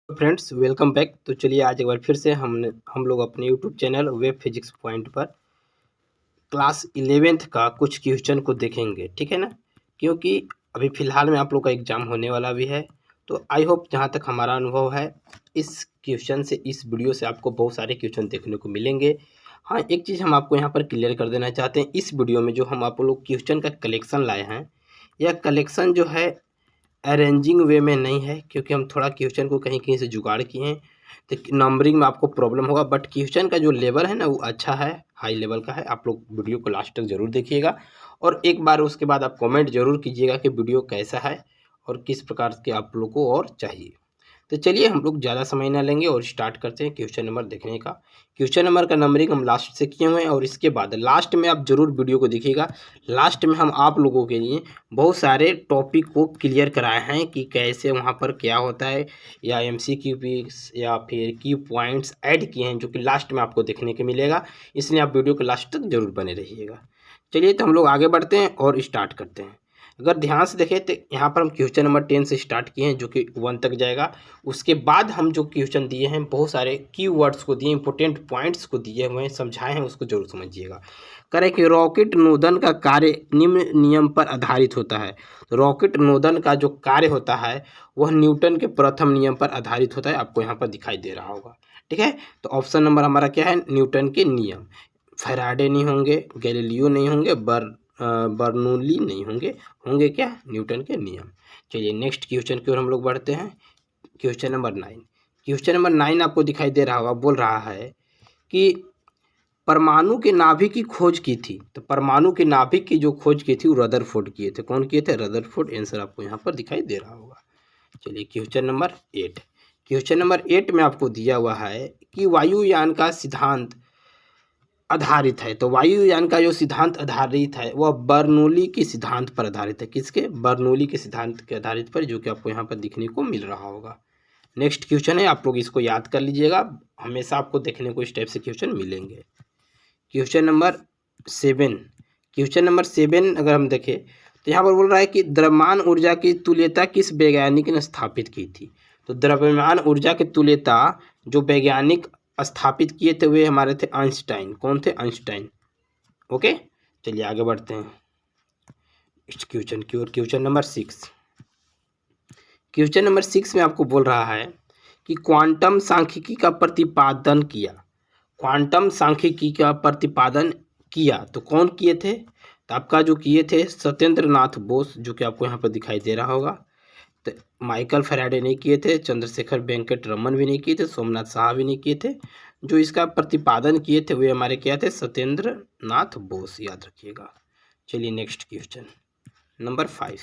Friends welcome back. तो चलिए आज एक बार फिर से हम लोग अपने YouTube channel web physics point पर क्लास 11th का कुछ क्वेश्चन को देखेंगे, ठीक है ना। क्योंकि अभी फ़िलहाल में आप लोग का एग्ज़ाम होने वाला भी है। तो आई होप जहाँ तक हमारा अनुभव है इस क्वेश्चन से, इस वीडियो से आपको बहुत सारे क्वेश्चन देखने को मिलेंगे। हाँ, एक चीज़ हम आपको यहाँ पर क्लियर कर देना चाहते हैं, इस वीडियो में जो हम आप लोग क्वेश्चन का कलेक्शन लाए हैं, यह कलेक्शन जो है अरेंजिंग वे में नहीं है, क्योंकि हम थोड़ा क्वेश्चन को कहीं कहीं से जुगाड़ किए हैं। तो नंबरिंग में आपको प्रॉब्लम होगा, बट क्वेश्चन का जो लेवल है ना वो अच्छा है, हाई लेवल का है। आप लोग वीडियो को लास्ट तक ज़रूर देखिएगा और एक बार उसके बाद आप कमेंट ज़रूर कीजिएगा कि वीडियो कैसा है और किस प्रकार के आप लोग को और चाहिए। तो चलिए हम लोग ज़्यादा समय ना लेंगे और स्टार्ट करते हैं क्वेश्चन नंबर देखने का। क्वेश्चन नंबर का नंबरिंग हम लास्ट से किए हुए हैं और इसके बाद लास्ट में आप ज़रूर वीडियो को देखिएगा। लास्ट में हम आप लोगों के लिए बहुत सारे टॉपिक को क्लियर कराए हैं कि कैसे वहाँ पर क्या होता है, या MCQ या फिर की पॉइंट्स ऐड किए हैं जो कि लास्ट में आपको देखने को मिलेगा। इसलिए आप वीडियो के लास्ट तक ज़रूर बने रहिएगा। चलिए तो हम लोग आगे बढ़ते हैं और स्टार्ट करते हैं। अगर ध्यान से देखें तो यहाँ पर हम क्वेश्चन नंबर 10 से स्टार्ट किए हैं जो कि 1 तक जाएगा। उसके बाद हम जो क्वेश्चन दिए हैं बहुत सारे कीवर्ड्स को दिए, इंपॉर्टेंट पॉइंट्स को दिए हुए हैं, समझाए हैं, उसको जरूर समझिएगा। करें कि रॉकेट नोदन का कार्य निम्न नियम पर आधारित होता है। तो रॉकेट नोदन का जो कार्य होता है वह न्यूटन के प्रथम नियम पर आधारित होता है, आपको यहाँ पर दिखाई दे रहा होगा, ठीक है। तो ऑप्शन नंबर हमारा क्या है, न्यूटन के नियम। फैराडे नहीं होंगे, गैलीलियो नहीं होंगे, बर्नौली नहीं होंगे, होंगे क्या, न्यूटन के नियम। चलिए नेक्स्ट क्वेश्चन की ओर हम लोग बढ़ते हैं। Question number 9। क्वेश्चन नंबर 9 आपको दिखाई दे रहा होगा, बोल रहा है कि परमाणु के नाभिक की खोज की थी। तो परमाणु के नाभिक की जो खोज की थी वो रदरफोर्ड किए थे। कौन किए थे, रदरफोर्ड। आंसर आपको यहाँ पर दिखाई दे रहा होगा। चलिए क्वेश्चन नंबर 8। क्वेश्चन नंबर 8 में आपको दिया हुआ है कि वायुयान का सिद्धांत आधारित है। तो वायुयान का जो सिद्धांत आधारित है वह बर्नौली के सिद्धांत पर आधारित है। किसके, बर्नौली के सिद्धांत के आधारित पर, जो कि आपको यहाँ पर दिखने को मिल रहा होगा। नेक्स्ट क्वेश्चन है, आप लोग इसको याद कर लीजिएगा, हमेशा आपको देखने को इस टाइप से क्वेश्चन मिलेंगे। Question number 7। क्वेश्चन नंबर 7 अगर हम देखें तो यहाँ पर बोल रहा है कि द्रव्यमान ऊर्जा की तुल्यता किस वैज्ञानिक ने स्थापित की थी। तो द्रव्यमान ऊर्जा की तुल्यता जो वैज्ञानिक स्थापित किए थे वे हमारे थे आइंस्टाइन। कौन थे, आइंस्टाइन। ओके, चलिए आगे बढ़ते हैं इस क्वेश्चन की ओर। Question number 6। क्वेश्चन नंबर 6 में आपको बोल रहा है कि क्वांटम सांख्यिकी का प्रतिपादन किया। क्वांटम सांख्यिकी का प्रतिपादन किया तो कौन किए थे, तो आपका जो किए थे सत्येंद्र नाथ बोस, जो कि आपको यहाँ पर दिखाई दे रहा होगा। तो माइकल फैराडे नहीं किए थे, चंद्रशेखर वेंकट रमन भी नहीं किए थे, सोमनाथ साहा भी नहीं किए थे। जो इसका प्रतिपादन किए थे वे हमारे क्या थे, सत्येंद्र नाथ बोस, याद रखिएगा। चलिए नेक्स्ट क्वेश्चन नंबर 5।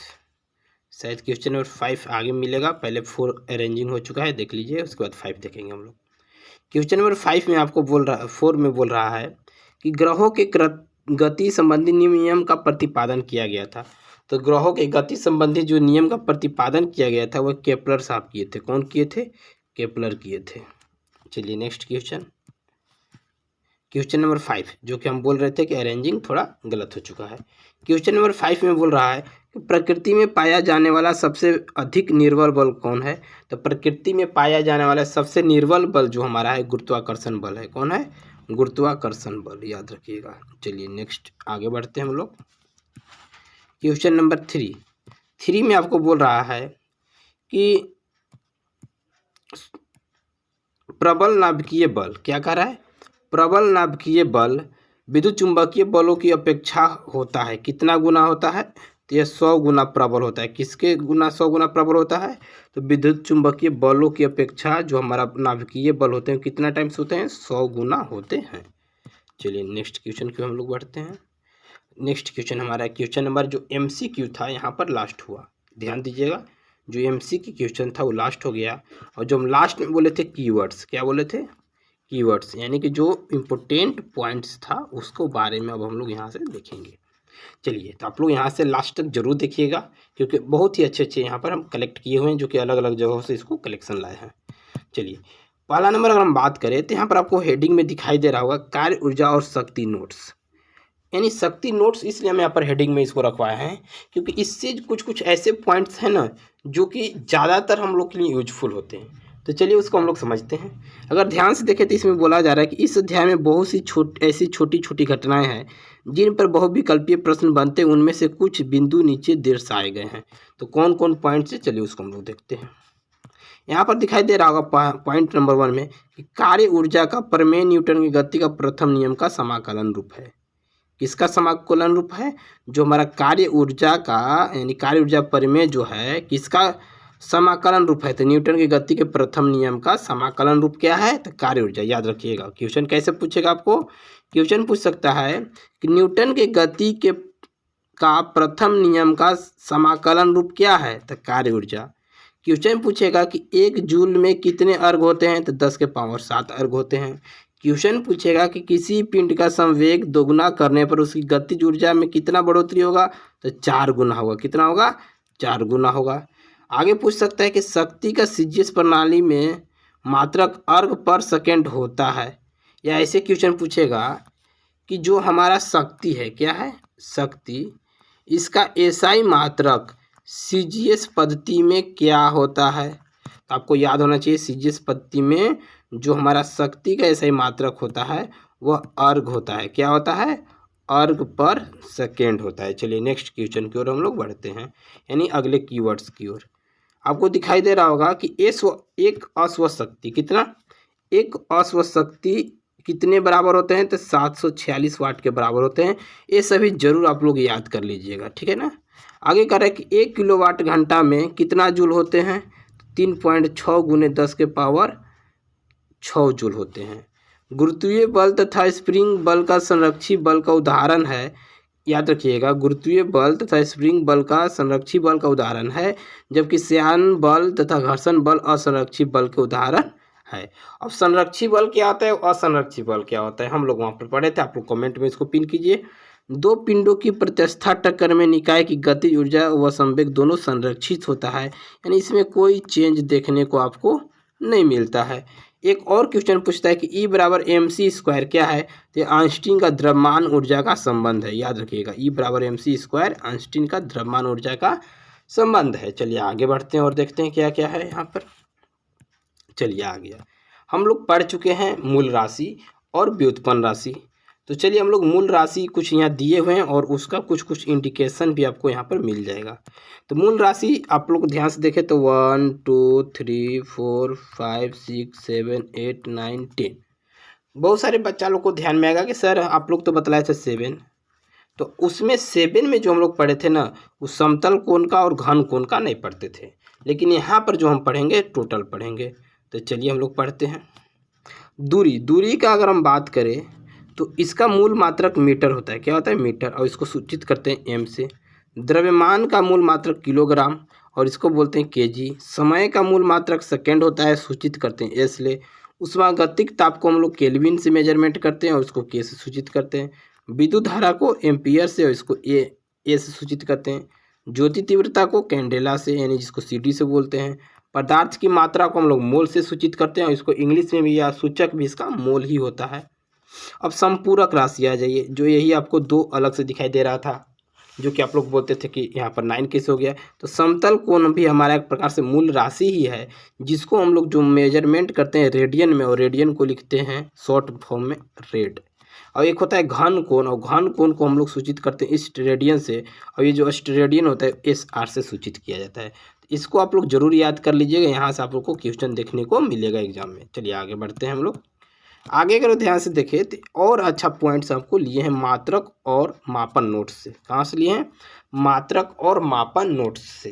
शायद क्वेश्चन नंबर 5 आगे मिलेगा, पहले 4 अरेंजिंग हो चुका है, देख लीजिए, उसके बाद 5 देखेंगे हम लोग। क्वेश्चन नंबर 5 में आपको बोल रहा, 4 में बोल रहा है कि ग्रहों के गति संबंधी नियम का प्रतिपादन किया गया था। तो ग्रहों के गति संबंधी जो नियम का प्रतिपादन किया गया था वह केपलर साहब किए थे। कौन किए थे, केपलर किए थे। चलिए नेक्स्ट क्वेश्चन, क्वेश्चन नंबर 5, जो कि हम बोल रहे थे कि अरेंजिंग थोड़ा गलत हो चुका है। क्वेश्चन नंबर 5 में बोल रहा है कि प्रकृति में पाया जाने वाला सबसे अधिक निर्बल बल कौन है। तो प्रकृति में पाया जाने वाला सबसे निर्बल बल जो हमारा है गुरुत्वाकर्षण बल है। कौन है, गुरुत्वाकर्षण बल, याद रखिएगा। चलिए नेक्स्ट आगे बढ़ते हैं हम लोग। क्वेश्चन नंबर 3 में आपको बोल रहा है कि प्रबल नाभिकीय बल, क्या कह रहा है, प्रबल नाभिकीय बल विद्युत चुंबकीय बलों की अपेक्षा होता है, कितना गुना होता है, तो यह 100 गुना प्रबल होता है। किसके गुना 100 गुना प्रबल होता है, तो विद्युत चुंबकीय बलों की अपेक्षा जो हमारा नाभिकीय बल होते हैं कितना टाइम्स होते हैं, 100 गुना होते हैं। चलिए नेक्स्ट क्वेश्चन की हम लोग बढ़ते हैं। नेक्स्ट क्वेश्चन हमारा क्वेश्चन नंबर जो MCQ था यहाँ पर लास्ट हुआ, ध्यान दीजिएगा। जो MCQ क्वेश्चन था वो लास्ट हो गया, और जो हम लास्ट में बोले थे कीवर्ड्स, क्या बोले थे, कीवर्ड्स, यानी कि जो इम्पोर्टेंट पॉइंट्स था उसको बारे में अब हम लोग यहाँ से देखेंगे। चलिए तो आप लोग यहाँ से लास्ट तक जरूर देखिएगा, क्योंकि बहुत ही अच्छे यहाँ पर हम कलेक्ट किए हुए हैं, जो कि अलग अलग जगहों से इसको कलेक्शन लाए हैं। चलिए पहला नंबर अगर हम बात करें तो यहाँ पर आपको हेडिंग में दिखाई दे रहा होगा कार्य ऊर्जा और शक्ति नोट्स, यानी शक्ति नोट्स। इसलिए हम यहाँ पर हेडिंग में इसको रखवाए हैं क्योंकि इससे कुछ कुछ ऐसे पॉइंट्स हैं ना जो कि ज़्यादातर हम लोग के लिए यूजफुल होते हैं। तो चलिए उसको हम लोग समझते हैं। अगर ध्यान से देखें तो इसमें बोला जा रहा है कि इस अध्याय में बहुत सी ऐसी छोटी छोटी घटनाएं हैं जिन पर बहुविकल्पीय प्रश्न बनते हैं, उनमें से कुछ बिंदु नीचे दर्शाए गए हैं। तो कौन कौन पॉइंट से, चलिए उसको हम लोग देखते हैं। यहाँ पर दिखाई दे रहा होगा पॉइंट नंबर 1 में कि कार्य ऊर्जा का प्रमेय न्यूटन की गति का प्रथम नियम का समाकलन रूप है। किसका समाकलन रूप है? जो हमारा कार्य ऊर्जा का यानी कार्य ऊर्जा प्रमेय जो है किसका समाकलन रूप है? तो न्यूटन की गति के प्रथम नियम का समाकलन रूप क्या है? तो कार्य ऊर्जा। याद रखिएगा, क्वेश्चन कैसे पूछेगा आपको? क्वेश्चन पूछ सकता है कि न्यूटन के गति के का प्रथम नियम का समाकलन रूप क्या है? तो कार्य ऊर्जा। क्वेश्चन पूछेगा कि 1 जूल में कितने अर्घ होते हैं? तो 10 के पावर 7 अर्घ होते हैं। क्वेश्चन पूछेगा कि किसी पिंड का संवेग दोगुना करने पर उसकी गतिज ऊर्जा में कितना बढ़ोतरी होगा? तो 4 गुना होगा। कितना होगा? 4 गुना होगा। आगे पूछ सकता है कि शक्ति का सीजीएस प्रणाली में मात्रक अर्घ पर सेकेंड होता है। या ऐसे क्वेश्चन पूछेगा कि जो हमारा शक्ति है, क्या है? शक्ति, इसका एसआई मात्रक सीजीएस पद्धति में क्या होता है? तो आपको याद होना चाहिए सीजीएस पद्धति में जो हमारा शक्ति का एसआई मात्रक होता है वह अर्घ होता है। क्या होता है? अर्घ पर सेकेंड होता है। चलिए नेक्स्ट क्वेश्चन की ओर हम लोग बढ़ते हैं, यानी अगले कीवर्ड्स की ओर। आपको दिखाई दे रहा होगा कि एक अस्वस्थ शक्ति, कितना? एक अस्वस्थ शक्ति कितने बराबर होते हैं? तो 746 वाट के बराबर होते हैं। ये सभी जरूर आप लोग याद कर लीजिएगा, ठीक है ना। आगे कह रहा है कि 1 किलोवाट घंटा में कितना जूल होते हैं? 3.6 गुने 10 के पावर 6 जूल होते हैं। गुरुत्वीय बल तथा स्प्रिंग बल का संरक्षी बल का उदाहरण है। याद रखिएगा, गुरुत्वीय बल तथा स्प्रिंग बल का संरक्षी बल का उदाहरण है, जबकि श्यान बल तथा घर्षण बल असंरक्षी बल के उदाहरण है। अब संरक्षी बल क्या होता है, असंरक्षी बल क्या होता है, हम लोग वहाँ पर पढ़े थे। आप लोग कमेंट में इसको पिन कीजिए। 2 पिंडों की प्रत्यस्था टक्कर में निकाय की गतिज ऊर्जा व संवेग दोनों संरक्षित होता है, यानी इसमें कोई चेंज देखने को आपको नहीं मिलता है। एक और क्वेश्चन पूछता है कि E बराबर mc² क्या है? तो आइंस्टीन का द्रव्यमान ऊर्जा का संबंध है। याद रखिएगा, E बराबर mc² आइंस्टीन का द्रव्यमान ऊर्जा का संबंध है। चलिए आगे बढ़ते हैं और देखते हैं क्या क्या है यहाँ पर। चलिए आ गया, हम लोग पढ़ चुके हैं मूल राशि और व्युत्पन्न राशि। तो चलिए हम लोग मूल राशि कुछ यहाँ दिए हुए हैं और उसका कुछ कुछ इंडिकेशन भी आपको यहाँ पर मिल जाएगा। तो मूल राशि आप लोग ध्यान से देखें तो 1 2 3 4 5 6 7 8 9 10। बहुत सारे बच्चा लोग को ध्यान में आएगा कि सर आप लोग तो बतलाए थे 7, तो उसमें 7 में जो हम लोग पढ़े थे ना, उस समतल कोण का और घन कोण का नहीं पढ़ते थे, लेकिन यहाँ पर जो हम पढ़ेंगे टोटल पढ़ेंगे। तो चलिए हम लोग पढ़ते हैं। दूरी का अगर हम बात करें तो इसका मूल मात्रक मीटर होता है। क्या होता है? मीटर, और इसको सूचित करते हैं एम से। द्रव्यमान का मूल मात्रक किलोग्राम और इसको बोलते हैं केजी। समय का मूल मात्रक सेकेंड होता है, सूचित करते हैं एस ले। उष्मागतिक ताप को हम लोग केल्विन से मेजरमेंट करते हैं और उसको के से सूचित करते हैं। विद्युत धारा को एम्पियर से और इसको ए से सूचित करते हैं। ज्योति तीव्रता को कैंडेला से, यानी जिसको सीडी से बोलते हैं। पदार्थ की मात्रा को हम लोग मोल से सूचित करते हैं और इसको इंग्लिश में भी या सूचक भी इसका मोल ही होता है। अब संपूरक राशि आ जाइए, जो यही आपको 2 अलग से दिखाई दे रहा था, जो कि आप लोग बोलते थे कि यहाँ पर 9 कैसे हो गया। तो समतल कोण भी हमारा एक प्रकार से मूल राशि ही है, जिसको हम लोग जो मेजरमेंट करते हैं रेडियन में, और रेडियन को लिखते हैं शॉर्ट फॉर्म में रेड। और एक होता है घन कोण, और घन कोण को हम लोग सूचित करते हैं स्टेरेडियन से, और ये जो स्टेरेडियन होता है SR से सूचित किया जाता है। इसको आप लोग जरूर याद कर लीजिएगा, यहाँ से आप लोग को क्वेश्चन देखने को मिलेगा एग्जाम में। चलिए आगे बढ़ते हैं हम लोग। आगे अगर ध्यान से देखें तो और अच्छा पॉइंट्स आपको लिए हैं मात्रक और मापन नोट्स से। कहाँ से लिए हैं? मात्रक और मापन नोट्स से।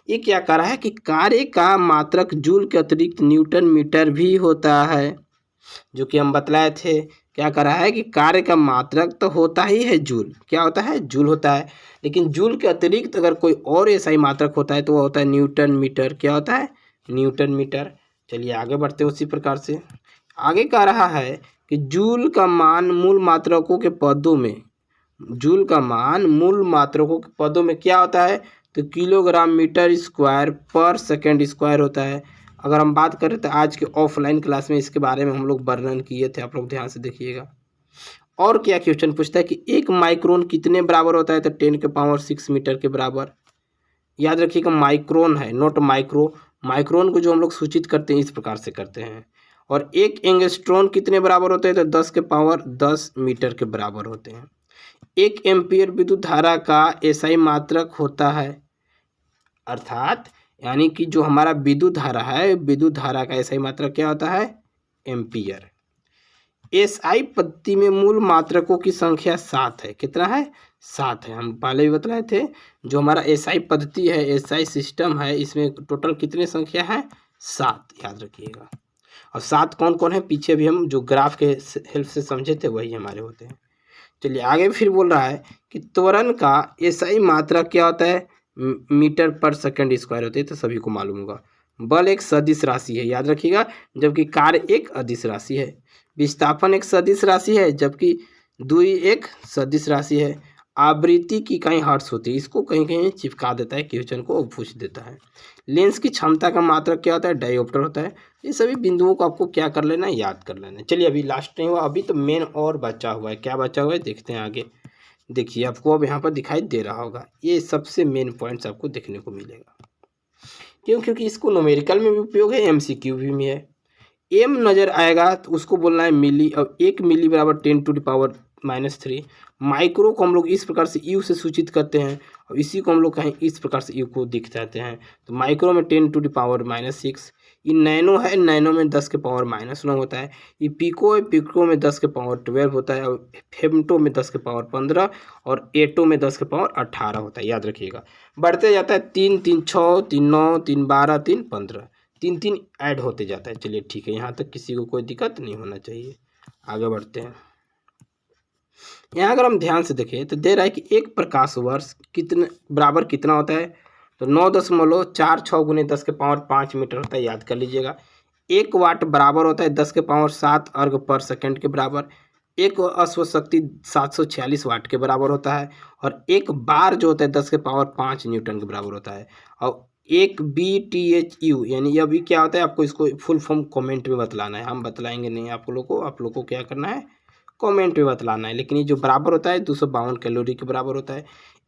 ये क्या कह रहा है कि कार्य का मात्रक जूल के अतिरिक्त न्यूटन मीटर भी होता है, जो कि हम बतलाए थे। क्या कह रहा है कि कार्य का मात्रक तो होता ही है जूल। क्या होता है? जूल होता है, लेकिन जूल के अतिरिक्त अगर कोई और ऐसा ही मात्रक होता है तो वह होता है न्यूटन मीटर। क्या होता है? Newton metre. चलिए आगे बढ़ते हैं उसी प्रकार से। आगे कह रहा है कि जूल का मान मूल मात्रकों के पदों में, जूल का मान मूल मात्रकों के पदों में क्या होता है? तो किलोग्राम मीटर स्क्वायर पर सेकेंड स्क्वायर होता है। अगर हम बात करें तो आज के ऑफलाइन क्लास में इसके बारे में हम लोग वर्णन किए थे, आप लोग ध्यान से देखिएगा। और क्या क्वेश्चन पूछता है कि 1 माइक्रोन कितने बराबर होता है? तो 10 के पावर 6 मीटर के बराबर। याद रखिएगा माइक्रोन है, नॉट माइक्रो। माइक्रोन को जो हम लोग सूचित करते हैं इस प्रकार से करते हैं। और एक एंगस्ट्रॉन कितने बराबर होते हैं, तो 10 के पावर 10 मीटर के बराबर होते हैं। एक एम्पियर विद्युत धारा का एसआई मात्रक होता है, अर्थात यानी कि जो हमारा विद्युत धारा है, विद्युत धारा का एसआई मात्रक क्या होता है, एम्पियर। एसआई पद्धति में मूल मात्रकों की संख्या 7 है। कितना है, 7 है। हम पहले भी बतलाए थे, जो हमारा एसआई पद्धति है, एसआई सिस्टम है, इसमें टोटल कितने संख्या है, 7, याद रखिएगा। और 7 कौन कौन है, पीछे भी हम जो ग्राफ के हेल्प से समझे थे वही हमारे होते हैं। चलिए आगे फिर बोल रहा है कि त्वरण का एसआई मात्रक क्या होता है, मीटर पर सेकंड स्क्वायर होते हैं, तो सभी को मालूम होगा। बल एक सदिश राशि है, याद रखिएगा, जबकि कार्य एक अदिश राशि है। विस्थापन एक सदिश राशि है, जबकि दूरी एक सदिश राशि है। आवृत्ति की इकाई हर्ट्ज होती है, इसको कहीं कहीं चिपका देता है क्वेश्चन को, पूछ देता है। लेंस की क्षमता का मात्रक क्या होता है, डायोप्टर होता है। ये सभी बिंदुओं को आपको क्या कर लेना है, याद कर लेना है। चलिए अभी लास्ट नहीं हुआ, अभी तो मेन और बचा हुआ है। क्या बचा हुआ है देखते हैं आगे। देखिए आपको अब यहाँ पर दिखाई दे रहा होगा, ये सबसे मेन पॉइंट्स आपको देखने को मिलेगा। क्यों, क्योंकि इसको न्यूमेरिकल में भी उपयोग है, एमसीक्यू भी में है। एम नज़र आएगा तो उसको बोलना है मिली। अब 1 मिली बराबर 10⁻³ माइक्रो को हम लोग इस प्रकार से यू से सूचित करते हैं, और इसी को हम लोग कहीं इस प्रकार से यू को दिखाते हैं। तो माइक्रो में 10⁻⁻6। ये नैनो है, नैनो में 10⁻⁻9 होता है। ये पिको है, पिको में 10⁻12 होता है। और फेमटो में 10⁻15 और एटो में 10⁻18 होता है, याद रखिएगा। बढ़ते जाता है 3, 3, 6, 3, 9, 3, 12, 3, 15, 3, 3 ऐड होते जाता है। चलिए ठीक है, यहाँ तक किसी को कोई दिक्कत नहीं होना चाहिए। आगे बढ़ते हैं। यहाँ अगर हम ध्यान से देखें तो दे रहा है कि एक प्रकाश वर्ष कितने बराबर कितना होता है, तो 9.46 × 10⁵ मीटर होता है, याद कर लीजिएगा। 1 वाट बराबर होता है 10⁷ अर्घ पर सेकंड के बराबर। एक अश्व शक्ति 746 वाट के बराबर होता है। और एक बार जो होता है 10⁵ न्यूटन के बराबर होता है। और एक BTHU यानी अभी क्या होता है, आपको इसको फुल फॉर्म कमेंट में बतलाना है, हम बतलाएंगे नहीं आप लोगों को। आप लोगों को क्या करना है, कमेंट में बतलाना है। लेकिन ये जो बराबर होता है 252 कैलोरी के बराबर होता है।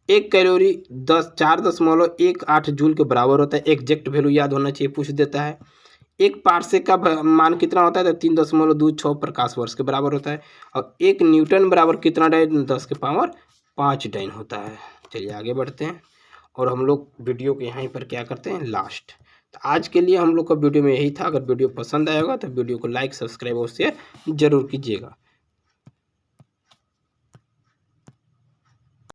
1 कैलोरी 4.18 जूल के बराबर होता है। एग्जैक्ट वैल्यू याद होना चाहिए, पूछ देता है। 1 पार्सेक का मान कितना होता है, तो 3.26 प्रकाश वर्ष के बराबर होता है। और 1 न्यूटन बराबर कितना डाइन, 10⁵ डाइन होता है। चलिए आगे बढ़ते हैं, और हम लोग वीडियो के यहीं पर क्या करते हैं, लास्ट। तो आज के लिए हम लोग का वीडियो में यही था। अगर वीडियो पसंद आया होगा तो वीडियो को लाइक, सब्सक्राइब और शेयर जरूर कीजिएगा।